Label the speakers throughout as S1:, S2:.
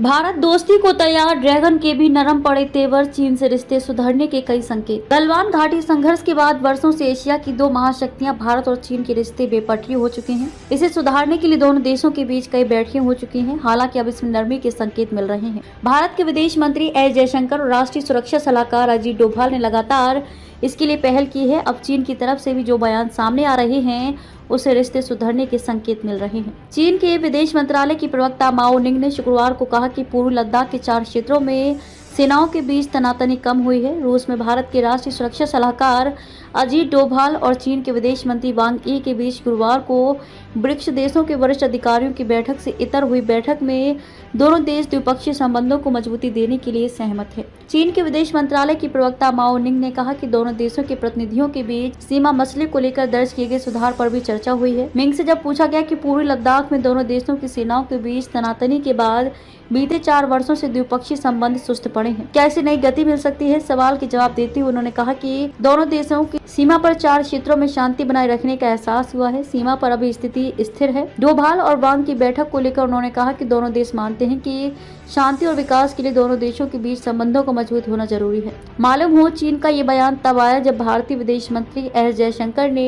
S1: भारत दोस्ती को तैयार, ड्रैगन के भी नरम पड़े तेवर, चीन से रिश्ते सुधरने के कई संकेत। गलवान घाटी संघर्ष के बाद वर्षों से एशिया की दो महाशक्तियां भारत और चीन के रिश्ते बेपटरी हो चुके हैं। इसे सुधारने के लिए दोनों देशों के बीच कई बैठकें हो चुकी हैं। हालांकि अब इसमें नरमी के संकेत मिल रहे हैं। भारत के विदेश मंत्री एस जयशंकर और राष्ट्रीय सुरक्षा सलाहकार अजीत डोभाल ने लगातार इसके लिए पहल की है। अब चीन की तरफ से भी जो बयान सामने आ रहे हैं उसे रिश्ते सुधरने के संकेत मिल रहे हैं। चीन के विदेश मंत्रालय की प्रवक्ता माओ निंग ने शुक्रवार को कहा कि पूर्वी लद्दाख के 4 क्षेत्रों में सेनाओं के बीच तनातनी कम हुई है। रूस में भारत के राष्ट्रीय सुरक्षा सलाहकार अजीत डोभाल और चीन के विदेश मंत्री वांग यी के बीच गुरुवार को ब्रिक्स देशों के वरिष्ठ अधिकारियों की बैठक से इतर हुई बैठक में दोनों देश द्विपक्षीय संबंधों को मजबूती देने के लिए सहमत है। चीन के विदेश मंत्रालय की प्रवक्ता माओ निंग ने कहा कि दोनों देशों के प्रतिनिधियों के बीच सीमा मसले को लेकर दर्ज किए गए सुधार पर भी चर्चा हुई है। मिंग से जब पूछा गया कि पूर्वी लद्दाख में दोनों देशों की सेनाओं के बीच तनातनी के बाद बीते 4 वर्षों से द्विपक्षीय संबंध सुस्त पड़े हैं, क्या इसे नई गति मिल सकती है? सवाल के जवाब देते हुए उन्होंने कहा कि दोनों देशों की सीमा पर 4 क्षेत्रों में शांति बनाए रखने का एहसास हुआ है। सीमा पर अभी स्थिति स्थिर है। डोभाल और वांग की बैठक को लेकर उन्होंने कहा कि दोनों देश मानते हैं कि शांति और विकास के लिए दोनों देशों के बीच संबंधों को मजबूत होना जरूरी है। मालूम हो, चीन का ये बयान तब आया जब भारतीय विदेश मंत्री एस जयशंकर ने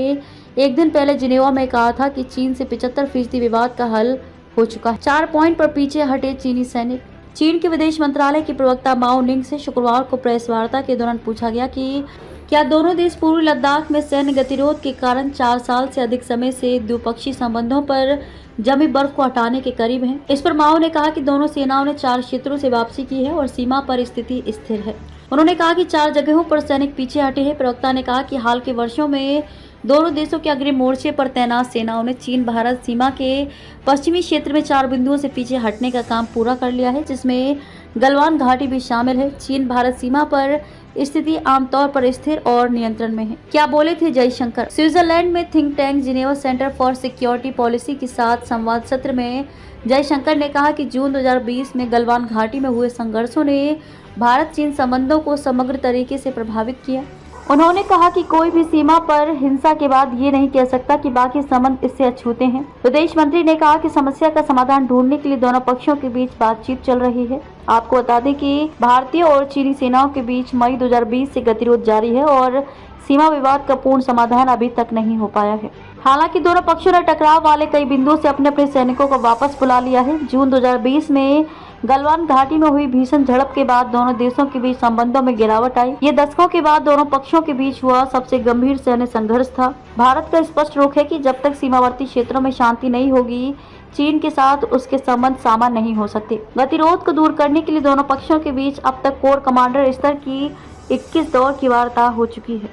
S1: एक दिन पहले जिनेवा में कहा था कि चीन से 75% विवाद का हल हो चुका है। 4 पॉइंट पर पीछे हटे चीनी सैनिक। चीन के विदेश मंत्रालय की प्रवक्ता माओ निंग से शुक्रवार को प्रेस वार्ता के दौरान पूछा गया कि क्या दोनों देश पूर्वी लद्दाख में सैन्य गतिरोध के कारण 4 साल से अधिक समय से द्विपक्षीय संबंधों पर जमी बर्फ को हटाने के करीब हैं? इस पर माओ ने कहा कि दोनों सेनाओं ने 4 क्षेत्रों से वापसी की है और सीमा पर स्थिति स्थिर है। उन्होंने कहा कि 4 जगहों पर सैनिक पीछे हटे हैं। प्रवक्ता ने कहा कि हाल के वर्षों में दोनों देशों के अग्रिम मोर्चे पर तैनात सेनाओं ने चीन भारत सीमा के पश्चिमी क्षेत्र में 4 बिंदुओं से पीछे हटने का काम पूरा कर लिया है, जिसमें गलवान घाटी भी शामिल है। चीन भारत सीमा पर स्थिति आमतौर पर स्थिर और नियंत्रण में है। क्या बोले थे जयशंकर? स्विट्जरलैंड में think tank Geneva centre for security policy के साथ संवाद सत्र में जयशंकर ने कहा कि जून 2020 में गलवान घाटी में हुए संघर्षों ने भारत चीन संबंधों को समग्र तरीके से प्रभावित किया। उन्होंने कहा कि कोई भी सीमा पर हिंसा के बाद ये नहीं कह सकता कि बाकी संबंध इससे अछूते हैं। विदेश मंत्री ने कहा कि समस्या का समाधान ढूंढने के लिए दोनों पक्षों के बीच बातचीत चल रही है। आपको बता दें कि भारतीय और चीनी सेनाओं के बीच मई 2020 से गतिरोध जारी है और सीमा विवाद का पूर्ण समाधान अभी तक नहीं हो पाया है। हालांकि दोनों पक्षों ने टकराव वाले कई बिंदुओं से अपने अपने सैनिकों को वापस बुला लिया है। जून 2020 में गलवान घाटी में हुई भीषण झड़प के बाद दोनों देशों के बीच संबंधों में गिरावट आई। ये दशकों के बाद दोनों पक्षों के बीच हुआ सबसे गंभीर सैन्य संघर्ष था। भारत का स्पष्ट रुख है कि जब तक सीमावर्ती क्षेत्रों में शांति नहीं होगी, चीन के साथ उसके संबंध सामान्य नहीं हो सकते। गतिरोध को दूर करने के लिए दोनों पक्षों के बीच अब तक कोर कमांडर स्तर की 21 दौर की वार्ता हो चुकी है।